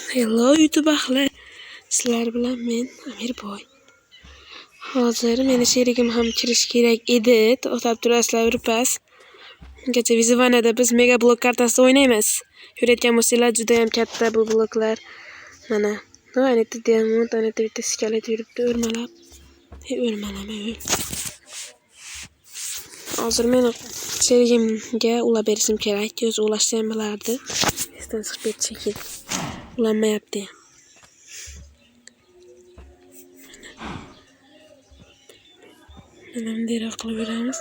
Hello YouTube ahli. Sizlar bilan men Amirboy. Hozir meni sherigim ham kirish kerak edi. To'xtab turasizlar birpas. Ungacha Vizvanada biz mega blok kartasida o'ynaymiz. Ko'rayotgan bo'lsanglar juda ham katta bu bloklar. Mana, anita diamond, anita bitta skalet yuribdi o'rmalab. O'rmalama. Hozir meni sherigimga ulab berishim kerak. O'zi ulashni ham bilardi. Esdan chiqib ketdi shekilli. Ulanmayapti. Mana bunday qilib beramiz.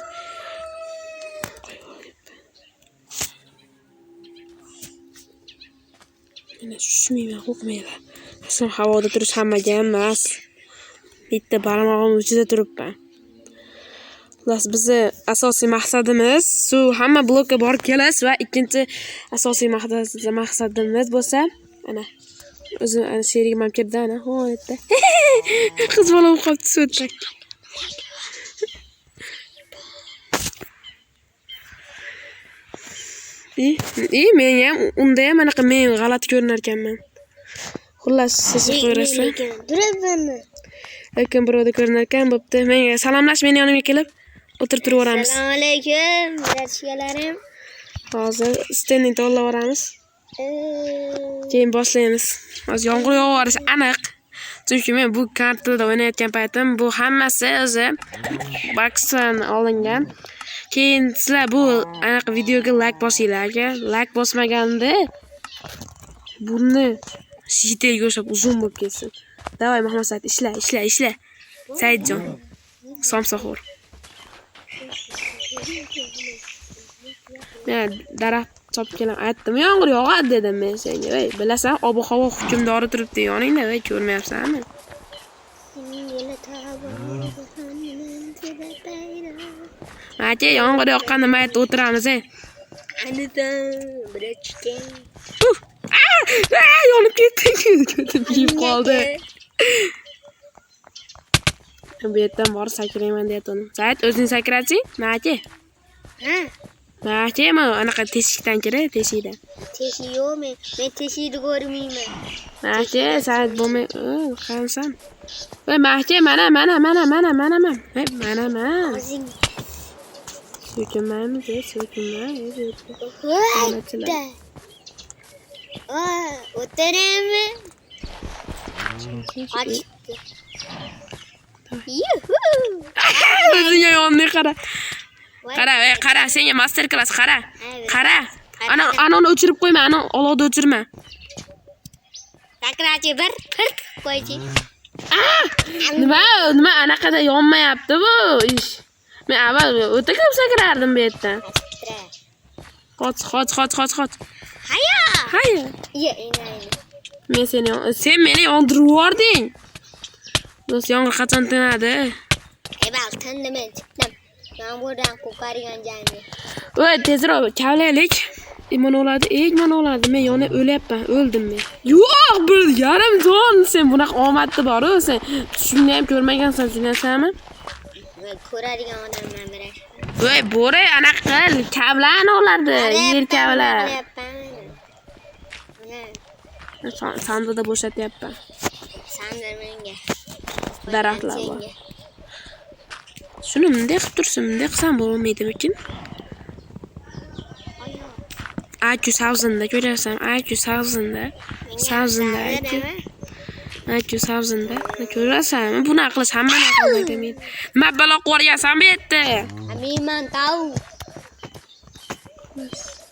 Mana tushmayman, qo'rqmayman. Aslan havoda turish hammaga emas. Bitta barmog'im uchida turibman. Xullas, bizni asosiy maqsadimiz shu hamma blokka borib kelasiz va ikkinchi asosiy maqsadimiz bo'lsa, ana o'zim sherigim ham kirdi, ana holatda. Qiz bola bo'lib qolibdi so'tda. Men ham unda ham anaqa men g'alati ko'rinar ekanman. Xullas, siz qo'yasizlar. Lekin birovda ko'rinar ekan, bo'pti. Menga salomlash, meni yonimga kelib o'tirib turaveramiz. Assalomu alaykum, barchalarim. Hozir stendni to'g'rilaveramiz. Keyin boshlaymiz. Hozir yomg'ir yog'arishi aniq. Chunki men bu kartada o'ynayotgan paytim bu hammasi o'zi boxdan olingan. Keyin sizlar bu anaqa videoga like bosinglar. Like bosmaganda buni shitelga o'xshab uzun bo'lib ketsin. Davay Mahmud Said, ishla. Saidjon. Somsaxo'r. Men daraxt chopib kelam, aytdim, yomg'ir yog'adi dedim men senga. Ey, bilasan, ob-havo hukmdori turibdi yoningda, ey, ko'rmayapsanmi? Aka, yomg'ir yoqqanda mayt o'tiramiz, ey. Yonib ketdi. Kuyib qoldi. Bu yerdan borib sakrayman deyapti. Said, o'zing sakrachi? Aka. Mahkema anaqa teshikdan kira, teshikdan. Teshik yo'q, men teshikni ko'rmayman. Mahke, Said bo'lmay, qarasan. Voy, Mahke, mana. Hey, mana. O'zing So'kinmaymiz, so'kinmaymiz. O'tiraymi? Ochdi. Yuhu! O'zingga yonni qara. Qara, senga master class qara. Ana o'chirib qo'yma, ana olovda o'chirma. Sakrachi bir qo'ychi. Nima anaqada yonmayapti bu ish. Men avval o'ta ko'p sakrardim bu yerdan. Qoch. Hayya. Men sen meni yondirib yubording. Do'st, yong'ir qachon tinadi? Bal tindi men chiqdim. Yomg'irdan qo'rqadigan joyni. Voy, tezroq kavlaylik. Iman oladi. Men yonib o'lyapman, o'ldim men. Yo'q, bir yarim jon. Sen bunaqa omadli bor-ku, sen tushimni ham ko'rmagansan, tushunasizmi? Ko'radigan odamlar biri. Voy, bo'ri anaqa qil, kavlan olardi, yer kavlar. Sandirda bo'shatyapman. Sandir menga. Daraxtlar bor. Shuni bunday qilib tursin, bunday qilsam bo'lmaydimikin? IQ 1000 da ko'ryapsan, IQ 1000 da. 1000 da. Ko'rasanmi? Buni qilish hammani qilmaydi men. Nima balo qo'ryasan bu yerda? Men tav.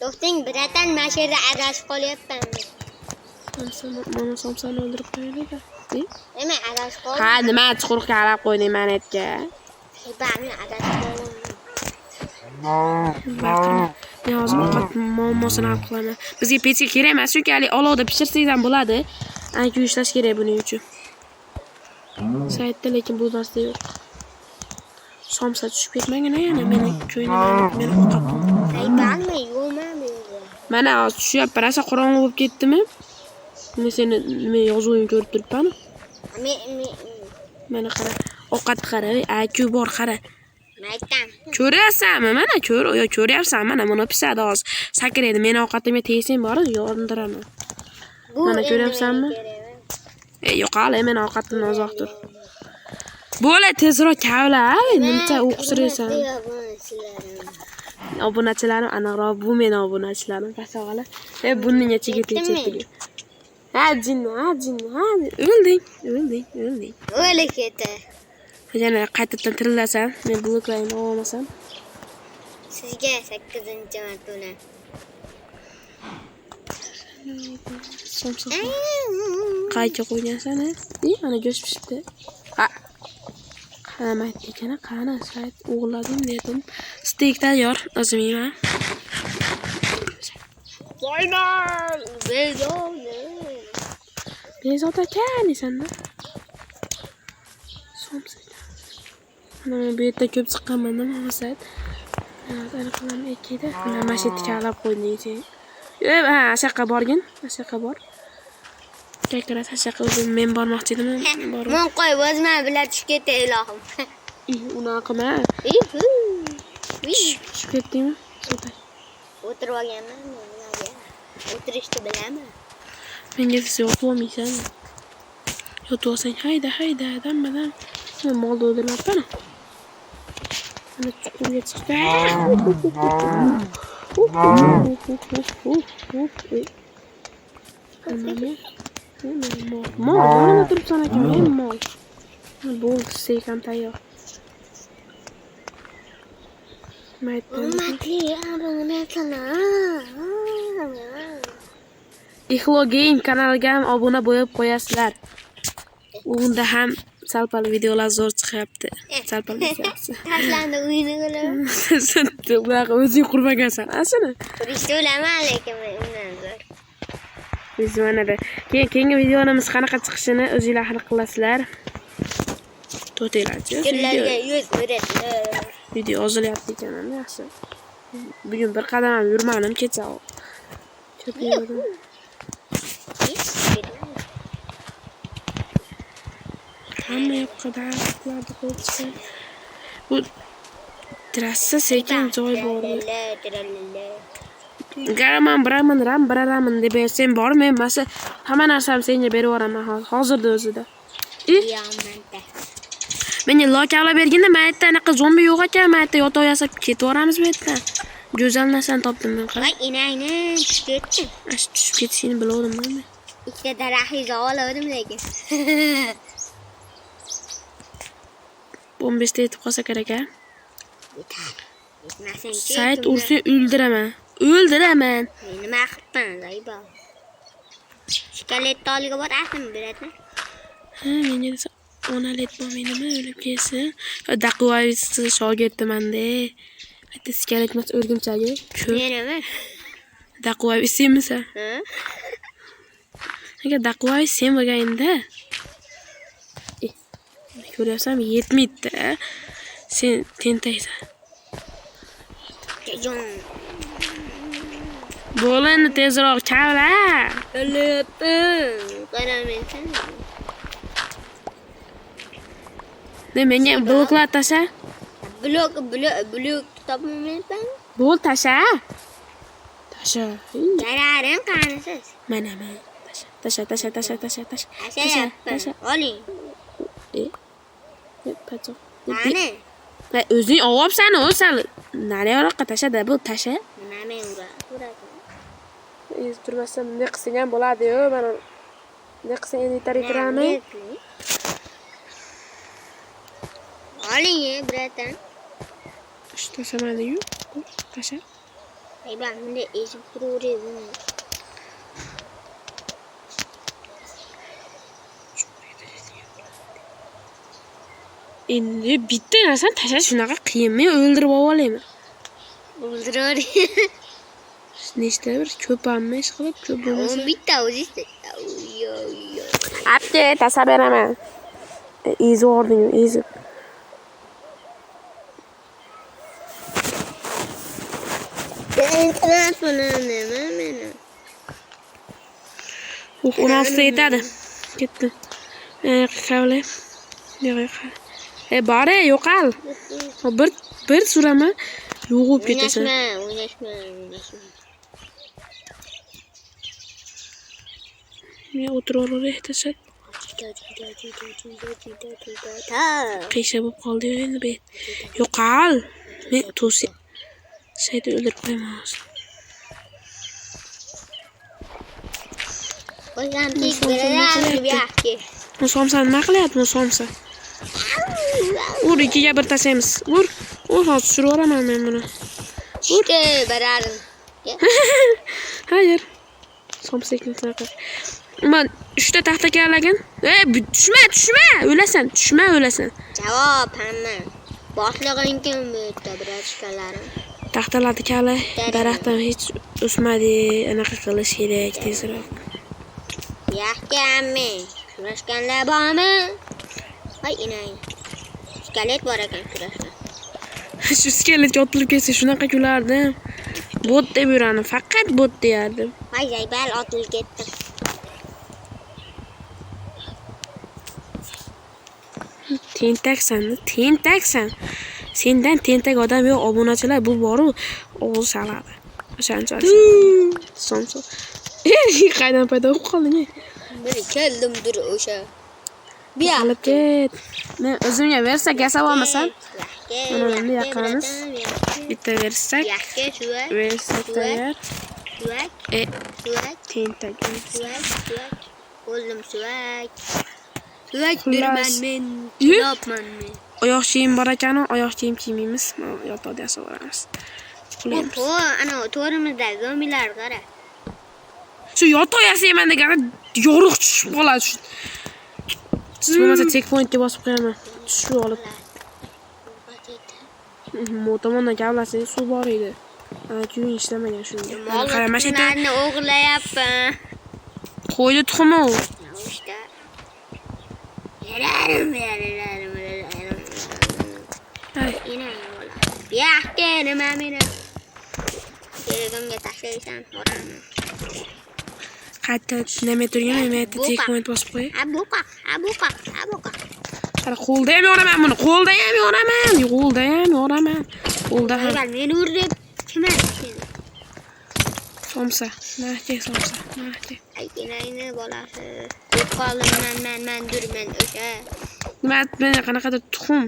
Do'sting, biratan mashina adashib qolyapman. Mana somsani o'ldirib qo'yaylik-a. Nima adashib qoldim? Ha, nima chuqurga qarab qo'yding manetga? Ba'ni adashib qoldim. Men hozir ovqat muammosini hal qilaman. Bizga pechka kerak emas, chunki hali olovda pishirsangiz ham bo'ladi. Ancha ishlash kerak buning uchun. Saytda lekin bu narsa yo'q. Somsa tushib ketmagin yana meni ko'ynaman, meni ovqatim. Aytolmay yo'qmi bu yerda? Mana hozir tushyapman, rosa qorong'i bo'lib ketdimi? Men seni nima yozuvingni ko'rib turibman. Mana qara, ovqat qara, IQ bor qara. Aytam. Ko'ryapsanmi? Mana ko'ryapsan, mana buni pisadi hozir. Sakraydi, meni ovqatimga tegsang bor, yordiraman. Mana ko'ryapsanmi? Yo'q, hali men ovqatimdan uzoq tur. Bo'la tezroq kavla, nimcha o'qishtiraysan. Obunachilarim aniqroq bu meni obunachilarim pasog'ala. Bunning ichiga tekchetiga. Ha jinni. O'lding. O'lik edi. Yana qaytadan tirillasan, men bloklayni olmasam. Sizga 8-marta uni. Somsa. Qayga qo'ygansan, mana go'sht pishibdi. Ha. Qanamat ekana, qana sayt o'g'ladim dedim. Steak tayyor, o'zim yeyman. Final! Bezovta kanisanda. Somsa. Mana bu yerda ko'p chiqqanman, nima bo'lsa. Aniqlam ekida. Mana mashit kalab qo'yding. Ha, ashaqa borgin, ashaqa bor. Kaykarat ashaqa o'zim men bormoqchi edim, bordim. Men qo'yib o'zim bilan tushib ketay ilohim. Unaqa qilma. Tushib ketdingmi? Sotay. O'tirib olganman bularga. O'tirishni bilaman. Menga siz yotib olmaysan. Yotib olsang hayda, dambadan. Men mol o'ldirlabman. Mana chuqurga chiqdi. Mol, mana turibsan aka, men mol. Bo'ldi, steak ham tayyor. Ixlogein kanaliga ham obuna bo'lib qo'yasizlar. Unda ham salpal videolar zo'r chiqyapti. Salpal videosi. Tashlandi uyini qilaman. Bunaqa o'zing qurmagansan, asini. Turishni bilaman, lekin men undan zo'r. Biz manada keyingi videolarimiz qanaqa chiqishini o'zingizlar hal qilasizlar. To'tinglarchi. Sizlarga yuz beradilar. Video yozilyapti ekan, yaxshi. Bugun bir qadam ham yurmadim, kecha. Ko'p yurdim. Hamma yoqqa daraxtlarni qo'yib chiqib. Bu trassa sekin joy bor. Garaman, biraman deb sen bormi? Masa hamma narsamni senga berib yuboraman hozirda o'zida. Menga lokala berganda maytda anaqa zombi yo'q ekan, maytda yotoq yasab ketaveramiz bu yerdan. Go'zal narsani topdim men. Voy, inayni tushib ketdi. Tushib ketishini bildim men. Ikkita daraxtingizni oldim lekin. 15 ta yetib qolsa kerak a. Yetmasin. Sayt ursa o'ldiraman. O'ldiraman. Nima qilibman, Zayba? Shikolat toliga borasizmi biratni? Ha, menga desa onalet bo'lmaydimi o'lib kelsin. Daqivoyev shogirdiman-da. Aytdi skelet emas o'rgimchagi. Menimi? Daqivoyev senmisan? Ha? Agar Daqivoyev sen bo'lganingda ko'ryapsan yetmaydi. Sen tentaysan. Bo'lani tezroq kavla. O'lyapti. Qaramaysan. Menga bloklar tasha. Blok topmayapman. Bo'l tasha. Tasha. Zararim qanisiz? Mana. Tasha. Tasha. Oling. Pachoq. Qani? O'zing olyapsan, o'sal. Nariyoqqa tasha-da, bu tasha. Nima men uraman. Turmasam bunday qilsang ham bo'ladi-yu, mana. Bunday qilsang endi yetar-yetarami? Oling, bratan. Tasha mana-yu. Tasha. Ayba, bunday ezib turaveradi. Endi bitta narsani tashlash shunaqa qiyinmi? O'ldirib olaymi? O'ldiravering. Nechta bir ko'pammi ish qilib, ko'p bo'lmasa. Bitta o'zingizda. Apte tasa beraman. Ezib ording, ezib. Meni. 16 yetadi. Ketdi. Qavle. Yo'q. Bore yo'qal. Bir suraman yo'g'ib ketasan. O'ynashma. Men o'tirib ehtisat. Qiysa bo'lib qoldi endi bet. Yo'qol. Men to'si. Sayda o'ldirib qo'yman. Qo'ygan tek beralar bu yoqqa. Somsa nima qilyapti somsa? Ur ikkiga bir tashlaymiz. Ur. Hozir tushirib yuboraman men buni. İşte beraber. Hayır. Somsekni taqir. Men 3 ta taxta kavlagan. Tushma. O'lasan. Javob hamma. Boshlig'ing kim bu yerda birashkalarim? Taxtalarni kavla. Daraxtdan hech o'smadi. Anaqa qilish kerak tezroq. Yaxshi. Kurashganlar bormi? Voy inay. Skelet bor ekan kurashgan. Shu skeletga otilib ketsa shunaqa kulardim. Bot deb yurardim, faqat bot deyardim. Voy zaybal otilib ketdim. Tentaksan. Sendan tentak odam yo'q, obunachilar bu boru o'g'il saladi. O'shanchalik. Somso. Qaydan paydo bo'lib qolding? Men keldim o'sha. Olib ket. Men o'zimga bersak yasab olmasam. Mana yaqamiz. Bitta bersak. Bersak tayyor. Tentak. O'zim suvak durman men. Yopman men. Oyoq kiyim bor ekan, oyoq kiyim kiymaymiz. Mana yotoqda yasab olamiz. Ana to'rimizda zombilar qara. Shu yotoq yasayman degani yorug' tushib qoladi. Siz bo'lmasa checkpointga bosib qo'yaman. Tushib olib. Motomondan kavlasangiz suv bor edi. Keyin ishlamagan shunga. Qara mashinani o'g'irlayapman. Qo'ydi tuxumi u. İşte. Yararim. Ay. Yine yola. Yaxshi nima meni. Telegramga tashlaysan, o'raman. Qayta nima turgan, men aytdi checkpoint bosib qo'y. Abuqa. Qara qo'lda ham yoraman buni, qo'lda ham yoraman. Qo'lda ham. Meni urib, kim Somsa. Nahke. Ay, inayni bolasi. Qo'ldan men durman o'sha. Nima men qanaqadir tuxum.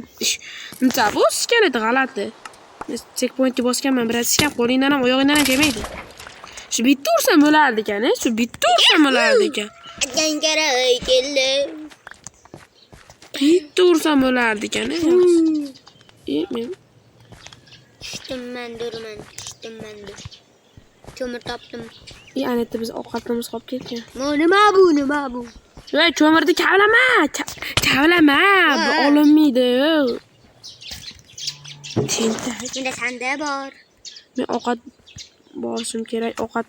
Nima bu skelet g'alati. Checkpointga bosganman, biroz ham qo'lingdan ham oyog'ingdan ham kelmaydi. Shu bitta ursam bo'lardi ekan, Jangaray keldi. Bitta ursam bo'lardi ekan. Men Tushdim durman. Ko'mir topdim. Anetta biz ovqatimiz qolib ketgan. Nima bu? Voy, ko'mirni kavlama. Bu olinmaydi. Tentak. Menda sanda bor. Men ovqat borishim kerak. Ovqat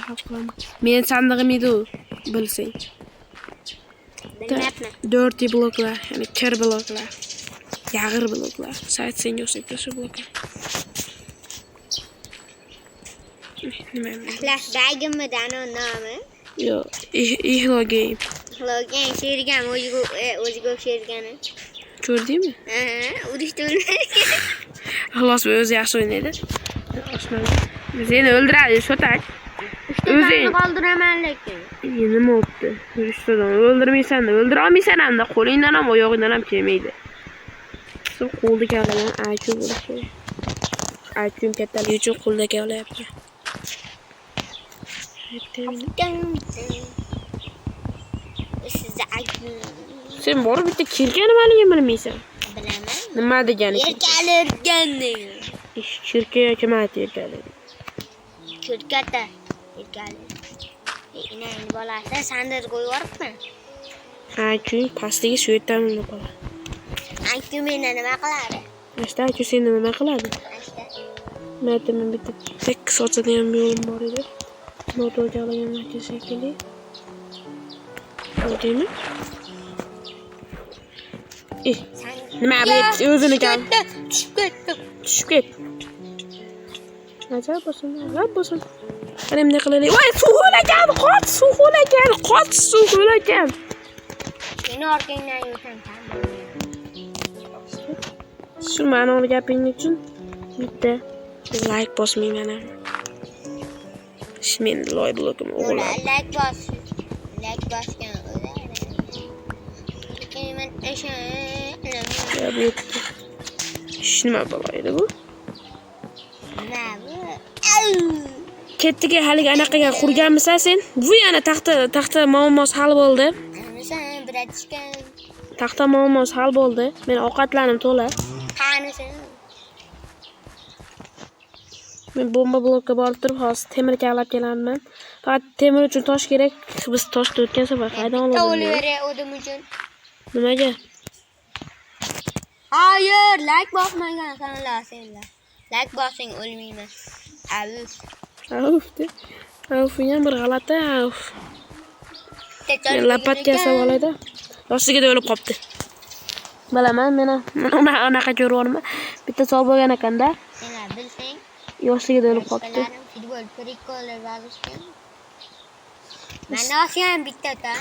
haqlaman. Men sandig'im edi u, bilsang. Bilmayapman. Dirty bloklar, ya'ni kir bloklar. Yag'ir bloklar. Sayt senga o'xshaydi shu bloklar. Nima? Flashbagimmi dano nomi? Yo'q, Ihlogen. Shergan o'ziga o'xshaygani. Ko'rdingmi? Urishdi. Xalos, o'zi yaxshi o'ynaydi. Seni o'ldiradi, shotak. O'zing qoldiraman lekin. Nima bo'pti? Yurishdan o'ldirmaysan, o'ldira olmaysan hamda qo'lingdan ham, oyog'ingdan ham kelmaydi. Shu qo'lda kavlagan IQ bo'lishi. IQ kattaligi uchun qo'lda kavlayapti. Sen borib bitta kirga nimaligini bilmaysan. Bilaman. Nima degani? Erkalirgani. Kirga yoki mat erkalik. Kirgada erkalik. Inayni bolasi sandir qo'yib yuboribman. Kun pastiga shu yerdan bo'lib qoladi. Aytdi meni nima qiladi? Ashta ku seni nima qiladi? Men bitta tek sochadigan bir yo'lim bor edi. Motorga olganman shekilli. Ko'rdingmi? Nima bu o'zini kal. Tushib ket. Ajab bo'lsin. Qarimda qilaylik. Voy, suv xo'lagan. Seni orqangdan yursam Shu ma'noli gaping uchun bitta like bosmayman. Men loy blokim o'g'lim. Like bosgan o'zi. Men o'sha nima bo'laydi bu? nima bu? Kettiga haliga anaqaga qurganmisan sen? Bu yana taxta muammosi hal bo'ldi. Qanisan, bratishkan. Taxta muammosi hal bo'ldi. Men ovqatlanim to'la. Qanisan? Men bomba blokka borib turib, hozir temir kavlab kelaman. Faqat temir uchun tosh kerak. Biz toshni o'tgan safar qaydan oldik? To'lveri o'dim uchun. Nimaga? Hayır, like bosmagan sanlar senlar. Like bosing o'lmayman. Avf. Avf ham bir g'alati avf. Men lapatga yasab olayda. Yoshligida o'lib qopti. Bilaman, men anaqa ko'rvorman. Bitta sol bo'lgan ekanda. Senlar bilsang, yoshligida o'lib qopti. Futbol prikoller yozishgan. Mana ham bitta-da.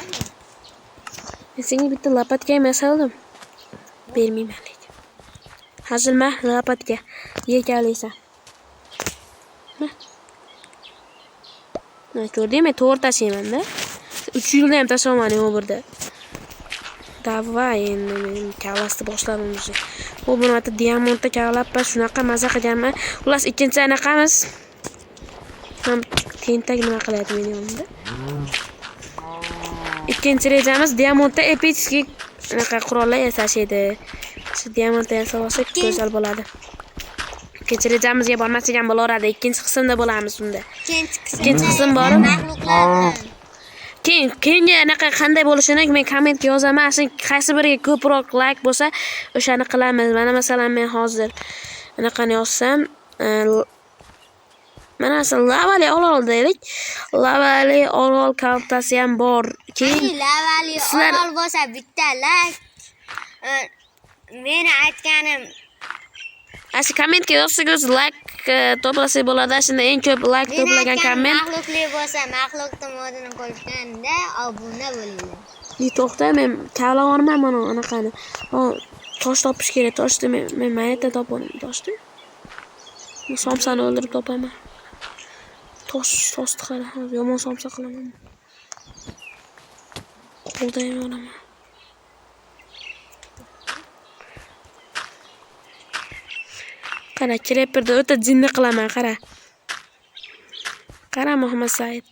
Men senga bitta lapatga ham yasaldim. Bermayman lekin. Hazilma lapatga. Yekalaysan. Ko'rdingmi? To'g'ri tashlayman-da. 3 yilda ham tashlamayman u yerda. Davay, endi kavlasni boshladim o'zi. Bu buni ata diamantda kavlab, shunaqa maza qilganman. Xullas, ikkinchi anaqamiz. Ham tentak nima qiladi men yonimda. Ikkinchi rejamiz diamantda epicki anaqa qurollar yasash edi. Shu diamantda yasab olsak go'zal bo'ladi. Ikkinchi rejamizga bormasak ham bo'laveradi. Ikkinchi qismda bo'lamiz unda. Ikkinchi qism bor. Keyingi anaqa qanday bo'lishini men kommentga yozaman. Qaysi biriga ko'proq like bo'lsa, o'shani qilamiz. Mana masalan men hozir anaqani yozsam, mana asal lavali orol deylik. Lavali orol kartasi ham bor. Keyin lavali orol bo'lsa bitta like. Men aytganim Asli kommentga yozsangiz like to'plasak bo'ladi. Shunda eng ko'p like to'plagan komment maxluqli bo'lsa, maxluqni modini qo'shganda obuna bo'linglar. To'xta, men kavlavorman mana anaqani. Tosh topish kerak. Toshni men mayda topaman toshni. Somsani o'ldirib topaman. Toshni qara, yomon somsa qilaman. Qo'lda ham olaman. Qara, kreperda o'ta jinni qilaman, qara. Qara Muhammad Said.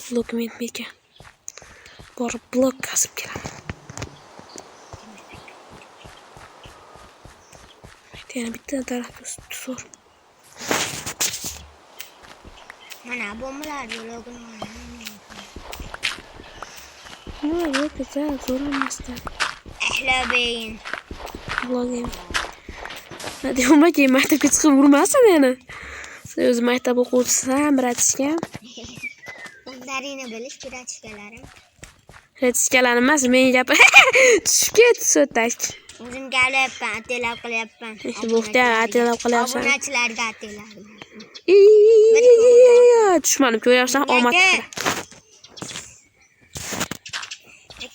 Blokment meka. Borib blok kasib kelaman. Yana bitta daraxt tusur. Mana bombalar blogini. Bu güzel, zor olmasın. Ahlabeyin. Blogim. Hadi umarım maktabga chiqib urmasin yana. Sen o'z maktab o'quvchisisan, bratishka. O'zlaringni bilish bratishkalarim. Bratishkalarim emas, men gap. Tushib ket, so'tak. O'zim galyapman, atelab qilyapman. Bu yerda atelab qilyapsan. Obunachilarga atelab. Tushmanim ko'ryapsan, omad.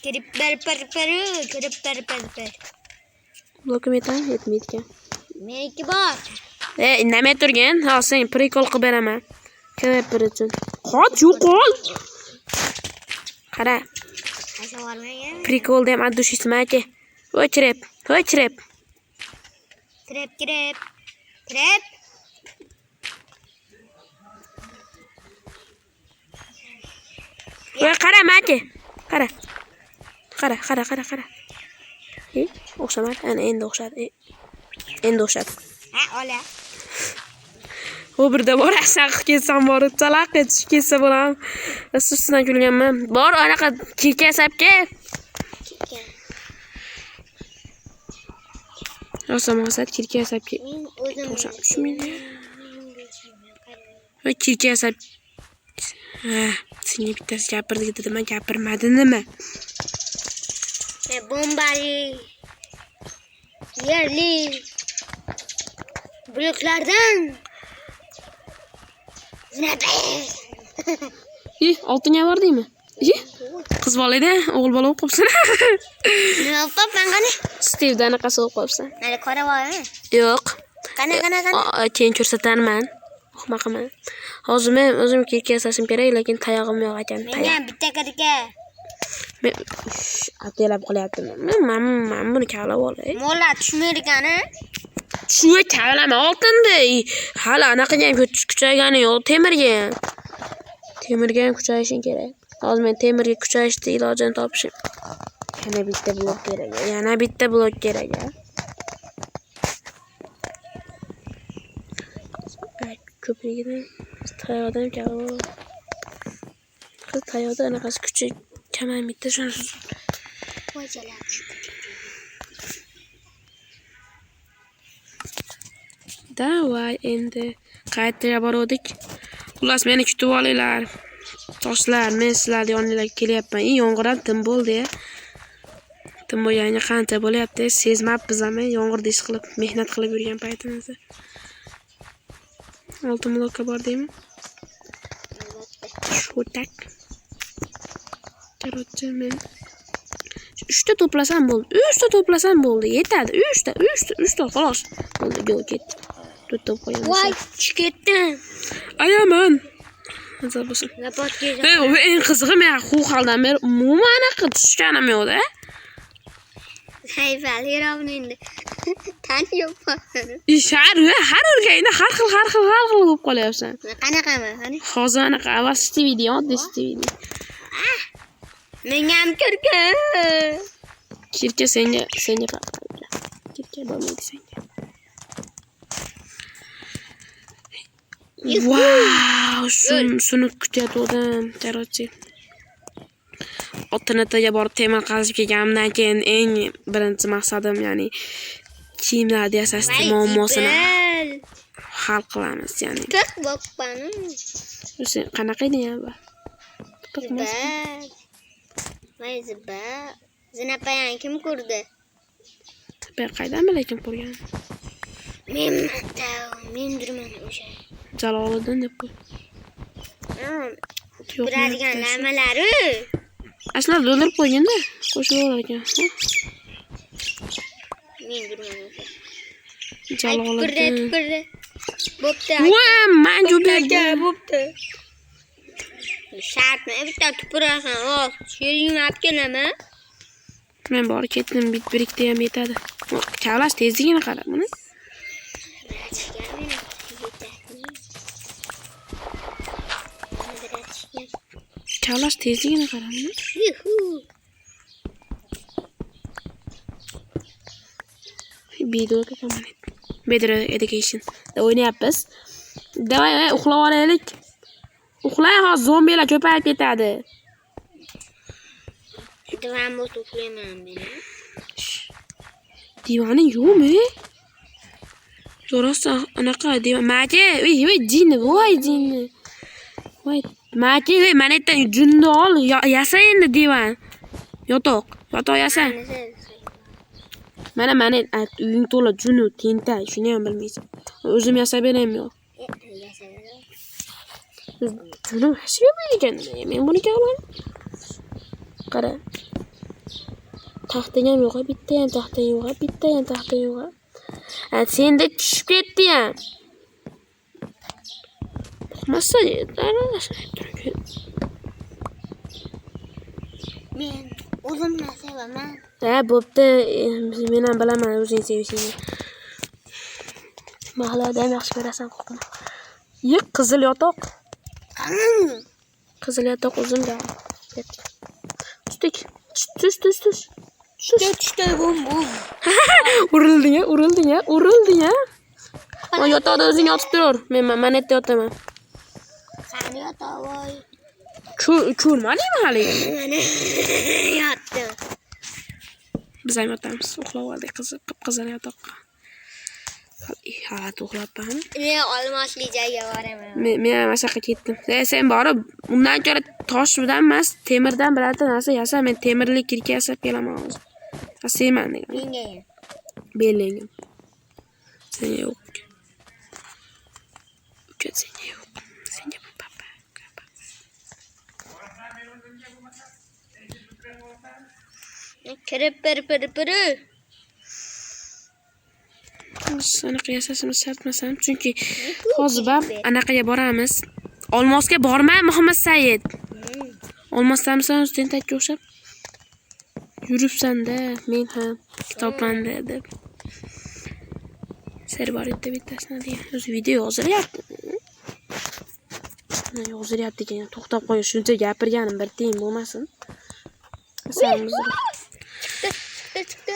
Kirib per. Blokim yetmaydi. Meniki bor. Indamay turgin. Ha, sen prikol qilib beraman. Kreper uchun. Qot, yo'qol. Qara. Prikol ham addushismi aka? Voy trep. Trep. Voy qara aka. Qara. O'xshamadi. Ana endi o'xshadi. Ha, ola. U birda borasan qilib ketsam borib, talaq etib ketsa bo'lam. Ustidan kulganman. Bor anaqa kirka sapga. Rosa kirka sapga. O'zim tushmaydi. Va kirka sap. Ha, senga bittasi gapirdi dedim, gapirmadi nima? Bombali. Yerli. Bloklardan. Oltinga bordingmi? Qiz bolayda, o'g'il bola o'qib qopsan. Nima o'qib qani? Steve'da anaqasi o'qib qopsan. Mana qora bormi? Yo'q. Qana. Keyin ko'rsataman. Ahmoqman. Hozir men o'zim kirka yasashim kerak, lekin tayog'im yo'q ekan. Menga bitta kirka. Men atalab qolyaptimi? Men buni kavlab olay. Mo'llar tushmaydi ekan-a? Shu kavlama oltinda. Hali anaqaga ham kuchaygani yo'q, temirga ham. Temirga ham kuchayishing kerak. Hozir men temirga kuchayishni ilojini topishim. Yana bitta blok kerak. Ko'prikni tayoqdan kavlab olaman. Tayoqda anaqasi kuchi kamaymaydi shuni. Qo'ychalar. Davay endi qayerga bordik? Xullas meni kutib olinglar. Toshlar, men sizlarning yoningizga kelyapman. Yomg'ir ham tim bo'ldi. Tim bo'lganga qancha bo'lyapti? Sezmabmiz ham yomg'irda ish qilib, mehnat qilib yurgan paytimizda. Oltin blokka bordingmi? Shu tak. Qarorchi men 3 ta to'plasam bo'ldi. 3 ta to'plasam bo'ldi. Yetadi. 3 ta xolos. Bo'ldi, yo'q ketdi. 4 ta qo'yamiz. Voy, ketdim. Ayaman. Nazar bo'lsin. Lapotga. Eng qizig'i men xaldan beri umuman anaqa tushganim yo'q-da. Hay valirovni endi. Tan yo'qman. Har urganda har xil bo'lib qolyapsan. Qanaqaman, qani? Hozir anaqa avvalgi video, oddiy video. Menga ham kirka. Kirka senga kirka bo'lmaydi senga. Wow, shuni kutyaptim, qarorchi. Otinataga borib temir qazib kelganimdan keyin eng birinchi maqsadim, ya'ni kiyimlarni yasash muammosini hal qilamiz, ya'ni. Tiq bo'pman. Sen qanaqa eding bu? Ziba. Zinapayan kim ko'rdi? Ben qaydan bilay kim ko'rgan? Men durman o'sha. Jaloliddin deb qo'y. Turadigan lamalari. Aslida o'ldirib qo'yganda qo'shib olar ekan. Men durman o'sha. Jaloliddin. Tupurdi. Bo'pti. Voy, manjuberga bo'pti. Shartmi? Bitta tupurasan. O, sheringni olib kelaman. Men borib ketdim, birikda ham yetadi. Kavlash tezligini qara buni. Kavlash tezligini qara buni. Better education. O'ynayapmiz. Davay, uxlab olaylik. Uxlay, hozir zombilar ko'payib ketadi. Divan bo'lsa uxlayman men. Divaning yo'qmi? Yo'rosa anaqa divan. Maka, voy jinni, voy jinni. Voy, maka, mana yerdan junni ol, yasa endi divan. Yotoq yasa. Mana uying to'la junu, tentak, shuni ham bilmaysan. O'zim yasab beraymi yo'q? Junu hasiyo'q ekan. Men buni kavladim. Qara. Taxtang ham yo'q, bitta ham taxtang yo'q. Senda tushib ketdi ham. Masa Men o'zimni sevaman. Bo'pti, men ham bilaman o'zing sevishingni. Mahallada ham yaxshi ko'rasan, qo'rqma. Qizil yotoq. Qizil yotoq o'zimga. Tushdik. Tush. Tushdi bum. Urilding ya. O yotoqda o'zing yotib tur. Men mana yerda yotaman. Qani yotoq voy. Ko'rmadingmi hali? Mana yotdim. Biz ham yotamiz. Uxlab oldik qizil yotoqqa. Ha, uxlabman. Men olmosli joyga boraman. Men ham ashaqqa ketdim. Sen borib, undan ko'ra toshdan emas, temirdan birorta narsa yasa, men temirli kirka yasab kelaman hozir. Asayman degan. Menga ham. Belingim. Senga yo'q. Senga yo'q. Senga papa. Kirib pir. anaqa yasashimiz shart emas ham. Chunki hozir ham anaqaga boramiz. Olmosga borma, Muhammad Said. Olmosdamisan tentakka o'xshab. Yuribsan-da, men ham kitoblarni deb. Serbaritda bittasini degan. O'zi video yozilyapti. Yozilyapti ekan. To'xtab qo'ying, shuncha gapirganim bir tiyin bo'lmasin. Chiqdi.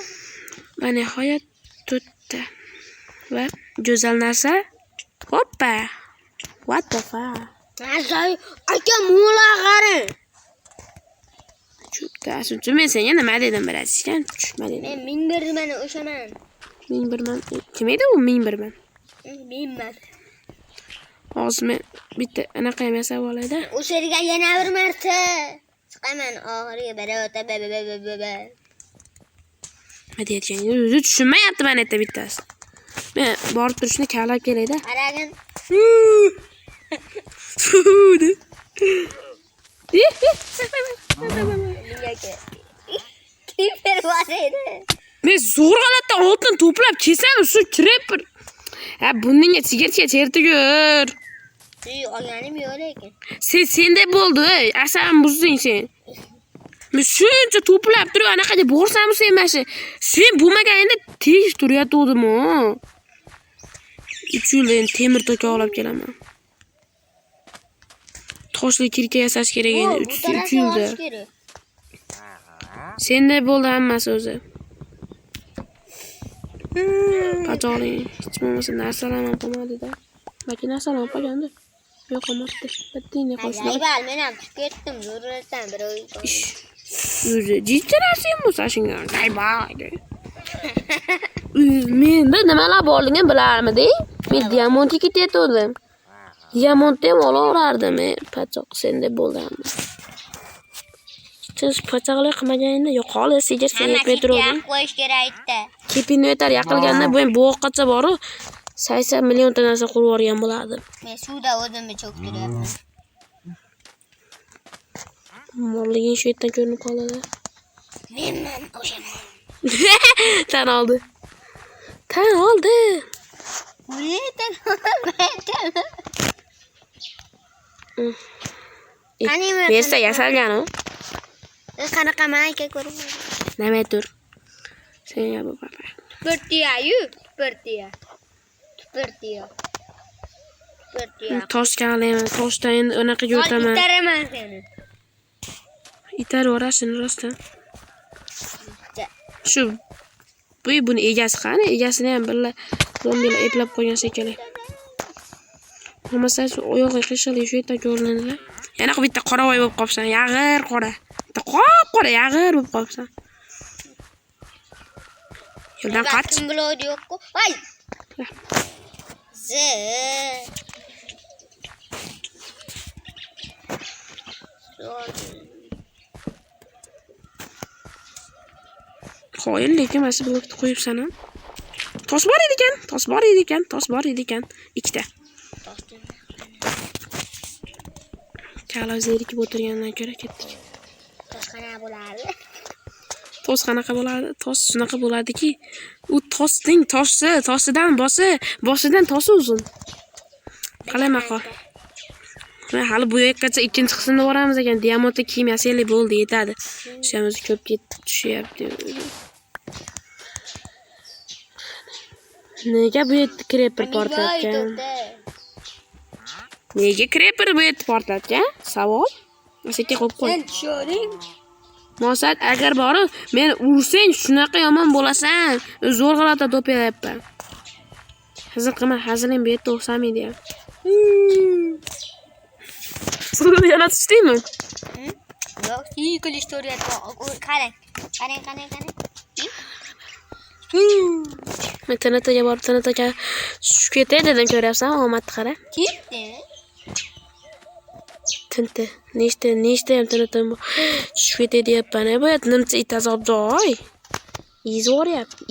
Va nihoyat tutdi. Va go'zal narsa. Hoppa. What the fuck? Mazay, aka mo'la qarang. Shuncha men senga nima dedim bilasizkan? Tushma dedim. Men 1001 mani o'shaman. 1001 man. Kim edi u 1001 man? Menman. Hozir men bitta anaqa ham yasab olayda. O'sha yerga yana bir marta chiqaman oxiriga barota baba. Nima deyotganingizni o'zi tushunmayapti mana yerda bittasi. Men borib turishni kavlab kelayda. Qaragin. Kiper bor edi. Men zo'rg'alatdan oltin to'plab kelsam, shu trapper. Ha, buningga sigarcha chertigur. Olganim yo'q lekin. Senda bo'ldi, asabim buzding sen. Men shuncha to'plab turib, anaqaga borsam sen mashi. Sen bo'lmaganingda tez turayotgandim-ku. 3 yildan temir to'ka olib kelaman. Toshli kirka yasash kerak endi 3 yilda. Senda bo'ldi hammasi o'zi. Qachonli hech bo'lmasa narsalar ham qolmadi-da. Balki narsalar qolgandi. Yo'q, qolmadi. Bittini qolsin. Aybal, men ham tushib ketdim, zo'rlasam bir oy. O'zi jichcha narsa bo'lsa shunga. Aybal. Menda nimalar borligini bilarmiding? Men diamantga ketayotgandim. Diamantni ham olaverardim, pachoq senda bo'ldimi? Siz pachoqlik qilmaganingda yo'qol, sigir sen yeb turuvding. Qo'yish kerak edi. Kepini yetar yaqilganda bu ham bo'g'aqacha boru 80 million ta narsa qurib yuborgan bo'lardi. Men suvda o'zimni cho'ktiryapman. Molliging shu yerdan ko'rinib qoladi. Menman o'shaman. Tan oldi. Tan oldi. Bersa yasalgan u. Qanaqa mayka ko'rib. Nima tur? Sen ya bu papa. Birtiya. Toshga olayman. Toshdan endi unaqa yo'taman. Itaraman seni. Itar o'rasini rostdan. Shu buni egasi qani? Egasini ham birla zombilar eplab qo'ygan shekilli. Bo'lmasa shu oyog'i qishili shu yerda ko'rinadi. Yana bitta qoravoy bo'lib qolsan, yag'ir qora. Bitta qora yag'ir bo'lib qolsan. Yo'ldan qach. Kim biladi yo'q-ku. Voy. Qo'yil lekin mana shu blokni qo'yibsan ham. Tosh bor ekan. Ikkita. Kalo zerikib o'tirgandan ko'ra ketdik. Toshxona bo'lardi. Tosh qanaqa bo'ladi? Tosh shunaqa bo'ladiki, u toshidan boshidan toshi uzun. Qalay maqol. Men hali bu yoqgacha ikkinchi qismda boramiz ekan. Diamantli kiyim yasaylik bo'ldi, yetadi. O'shamiz ko'p tushyapti. Nega bu yerda creeper portlatgan? Nega creeper bu yerda portlatgan? Savol. Asaka qo'yib qo'y. Sen tushuring. Mosat agar borib, men ursang shunaqa yomon bo'lasan. Zo'rg'alata to'payapman. Hazil qilma, haziling bu yerda o'xshamaydi ham. Suvni yana tushdingmi? Yo'q, yig'ilish to'ryapti. Qarang. Men tanataga borib, tanataga tushib ketay dedim, ko'ryapsan, omadni qara. Ketdi. Tinti. Nechta ham tanatam tushib ketay deyapman. Bu yerda nimcha it azob joy.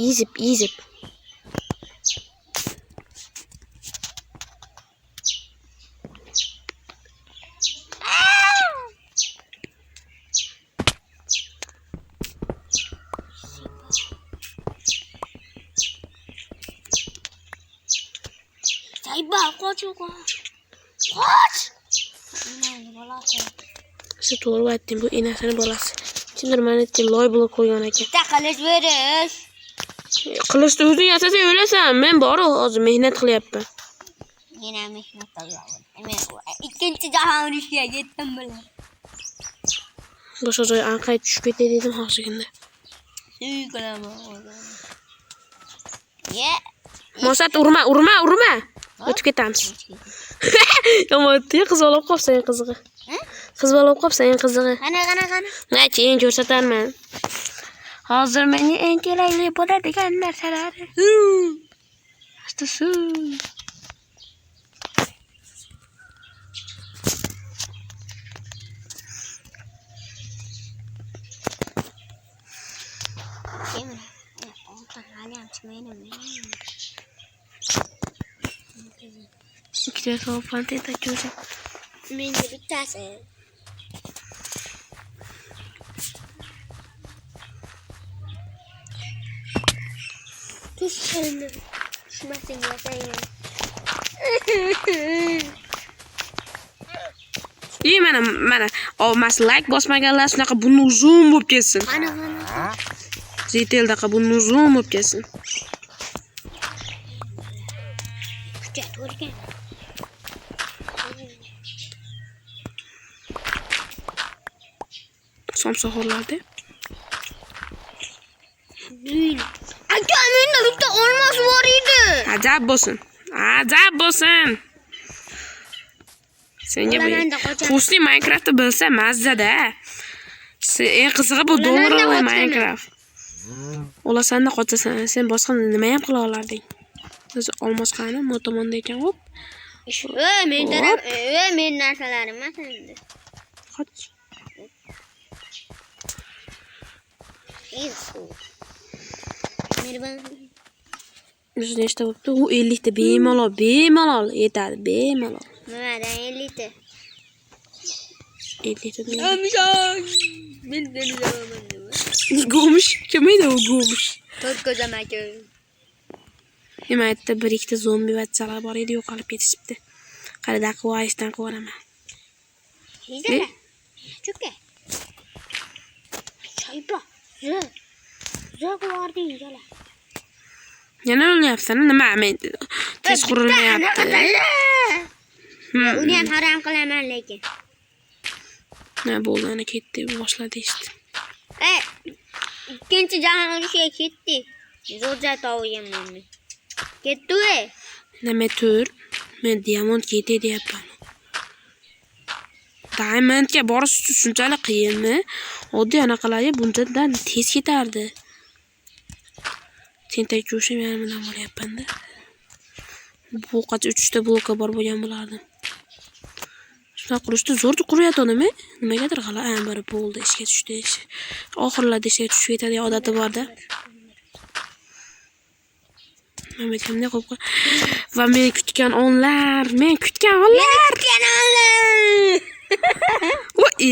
Ezib. qoch. Qoch. Inayni bolasi. Siz to'g'ri aytding, bu enasini bolasi. Kimdir mana aytgan loy blok qo'ygan ekan. Bitta qilich berish. Qilishni o'zing yasasang o'lasan. Men bor hozir mehnat qilyapman. Yana mehnat qilyapman. Men ikkinchi jahon urushiga yetdim bilan. Boshqa joy anqay tushib ketay dedim hozirgina. Suy qilaman. Ye. Mosat urma. O'tib ketamiz. Yomon, qiz olib qolsang qizig'i. Qiz olib qolsang qizig'i. Qana. Keyin ko'rsatarman. Hozir menga eng kerakli bo'ladigan narsalar. Asta-su. İkide toplantıyı da göreceğim. Menga bittasi. Tushundim. Tushmasang yasayman. İyi mana. Olmas like bosmaganlar shunaqa buni uzun bo'lib ketsin. Qani. Zeteldaqa buni uzun bo'lib ketsin. Kuchat o'rgan. Somsoxorlarda. Aka, menda bitta olmos bor edi. Ajab bo'lsin. Senga Xusni Minecraft'ni bilsa mazza-da. Eng qizig'i bu dollarli Minecraft. Olasanda qochasan, sen boshqa nima ham qila olarding? O'zi olmos qani, bu tomonda ekan, hop. Men narsalarim emas endi. Qoch. Biz nechta bo'pti? U 50 ta bemalol yetadi, bemalol. Nimadan 50 ta? 50 ta. Men denizaman nima? Go'mush, kim edi u go'mush? To'rtko'zamaki. Nimaaytdi, bir ikkita zombi vatsalar bor edi, yo'qolib ketishibdi. Qarada quvayishdan quvaraman. Yedala. Chuka. Chaypa. Zo'q varding jala. Yana o'lyapsan, nima men tez qurilmayapti. Uni ham harom qilaman lekin. Na bo'ldi, ana ketdi, boshladi işte. Ikkinchi jahon urushiga ketdi. Zo'rja tovuyam meni. Ketdi-ku. Nima tur? Men diamond ketdi deyapman. Diamondga borish shunchalik qiyinmi? Oddiy anaqalarga bundan tez ketardi. Tentak jo'shim yanimdan bo'lyapman-da. Bu qancha 3 ta blokka bor bo'lgan bo'lardim. Shunaqa qurishni zo'r quryapti-mi? Nimagadir bir bo'ldi, ishga tushdi. Oxirlarda ishga tushib ketadigan odati bor-da. Men aytganimdek qo'yib qo'y. Va men kutgan onlar. Voy!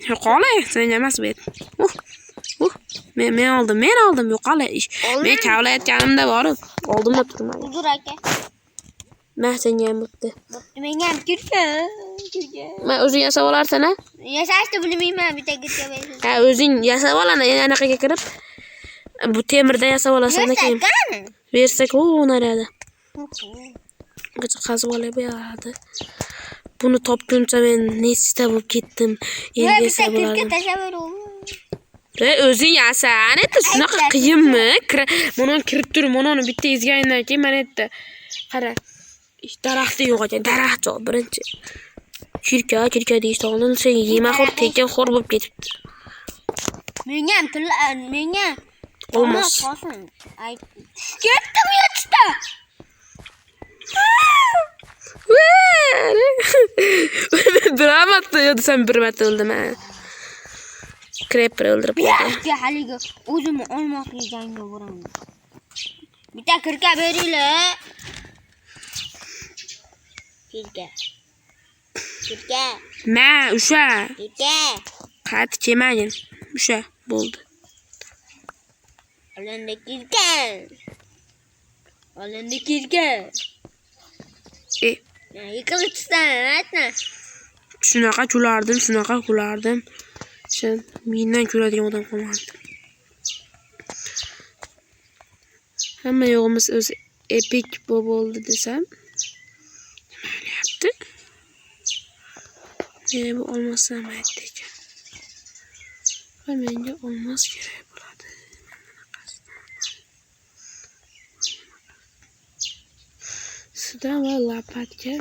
Yo'qolay, sen emas bu. Men oldim, yo'qolay. Men kavlayotganimda borib, oldimda turmay. Uzr aka. Men senga ham bo'pti. Menga ham kirgan. Men o'zing yasab olarsan, a? Yasashni bilmayman, bitta gitga bersin. Ha, o'zing yasab olana, anaqaga kirib, bu temirdan yasab olasan keyin. Bersak, o narada. Qazib olib beradi. Buni topguncha men nechta bo'lib ketdim. Endi esa bo'ladi. O'zing yasan, shunaqa qiyinmi? Buni kirib tur, buni bitta ezgandan keyin mana aytdi. Qara. Daraxtda yo'q ekan, daraxt yo'q birinchi. Chirka deyishdi, oldin sen yemaxo'r tekin xo'r bo'lib ketibdi. Menga olmos. Ay, ketdim yotishda. Bir marta yo'di, sen bir marta o'lding. Creeper o'ldirib qo'ydi. Haliga o'zimni olmoqli jangga boraman. Bitta kirka beringlar. Kirka. Ma, o'sha. Kirka. Qat kelmagin. O'sha bo'ldi. Olanda kirka. Yiqilib tushsan, aytma. Shunaqa kulardim. Sen mendan kuladigan odam qolmadi. Hamma yo'g'imiz o'zi epik bo'ldi desam. Nima bo'lyapti? Bu olmasam aytdi ekan. Va menga olmos kerak bo'ladi. Sudan va lapatga.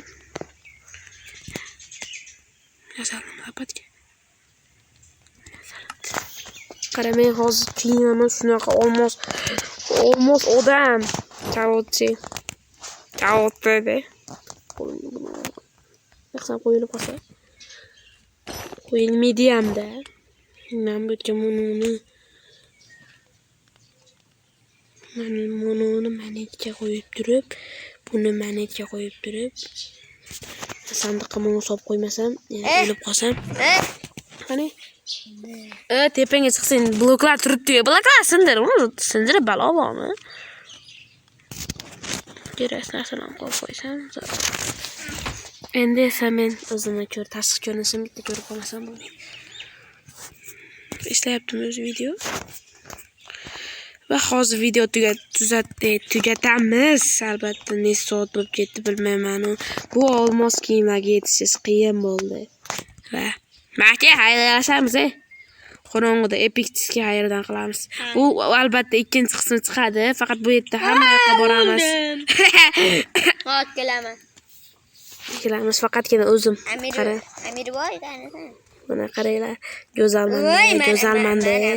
Yasaldim lapatga. Qara, men hozir kiyinaman shunaqa olmos odam. Karotda. Yaxsan qo'yilib qolsa. Qo'yilmaydi hamda. Men bu yerga mononi manetga qo'yib turib, buni manetga qo'yib turib, sandiqqa mono solib qo'ymasam, o'lib qolsam. Qani? Tepangga chiqsang bloklar turibdi. Bloklar sindirib balo bormi? Kerak narsalarni qo'yib qo'ysam. Endi esa men o'zimni tashqi ko'rinishimni bitta ko'rib qolmasam bo'lmaydi. Ishlayaptim o'z video. Va hozir video tugatamiz. Albatta necha soat bo'lib ketdi bilmayman. Bu olmos kiyimlarga yetishish qiyin bo'ldi. Va Mati hayrlashamiz. Qorong'ida epik diski hayrdan qilamiz. Bu albatta ikkinchi qismi chiqadi. Faqat bu yerda hamma yoqqa boramiz. Hop kelaman. Kelamiz faqatgina o'zim. Qara. Amir bor ekan. Mana qaranglar. Go'zalman.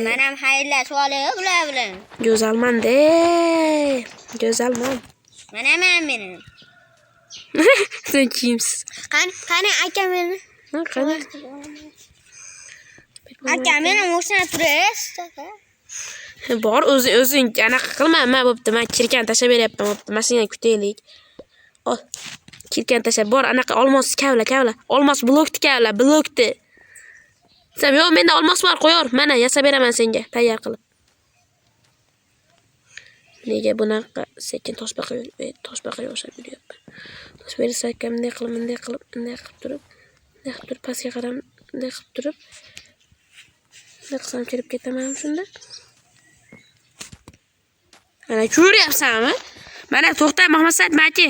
Men ham hayrlashib olay bular bilan. Go'zalman. Mana meni. Sen kimsiz? Qani aka meni. Qani? Aka meni o'shana turasiz. Bor o'zing anaqa qilma, bo'pti. Men kirkan tashlab beryapman, bo'pti. Mashinani kutaylik. Ol. Kirkan tashlab bor, anaqa olmos kavla. Olmos blokdi. Sen yo'q, menda olmos bor, qo'yor. Mana yasab beraman senga, tayyor qilib. Nega bunaqa sekin toshbaqa yo'shab yuryapman. Tosh bersa ham bunday qilib turib, pastga qaram, bunday qilib turib. Bunday qilsam kirib ketaman shunda. Mana ko'ryapsanmi? Mana to'xta, Mahmadsad Mati.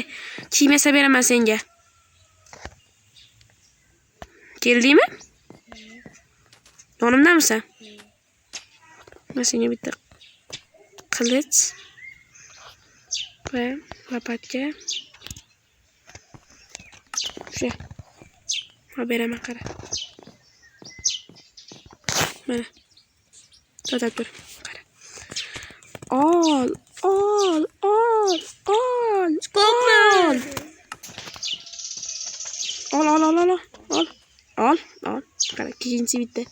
Kiyim yasab beraman senga. Keldingmi? Yonimdamisan? Men senga bitta qilich va lapatga shu beraman, qara. Mana. To'xtab tur, qara. Ol. Skopman. Ol. Qara, ikkinchi bitta.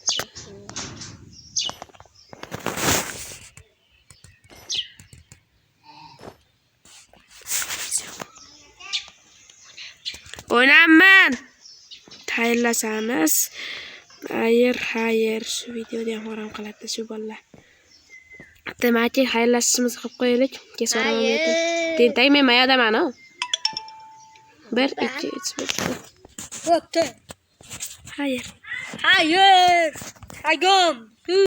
O'ynaman. Tayyorlashamiz. Hayır. Shu videoda ham harom qiladi shu bolalar. Demak, xayrlashishimizni qilib qo'yaylik. Kesoraman men. Tentak men mayadaman, ha. 1 2 3 bitta. Bo'pti. Hayır. Agom.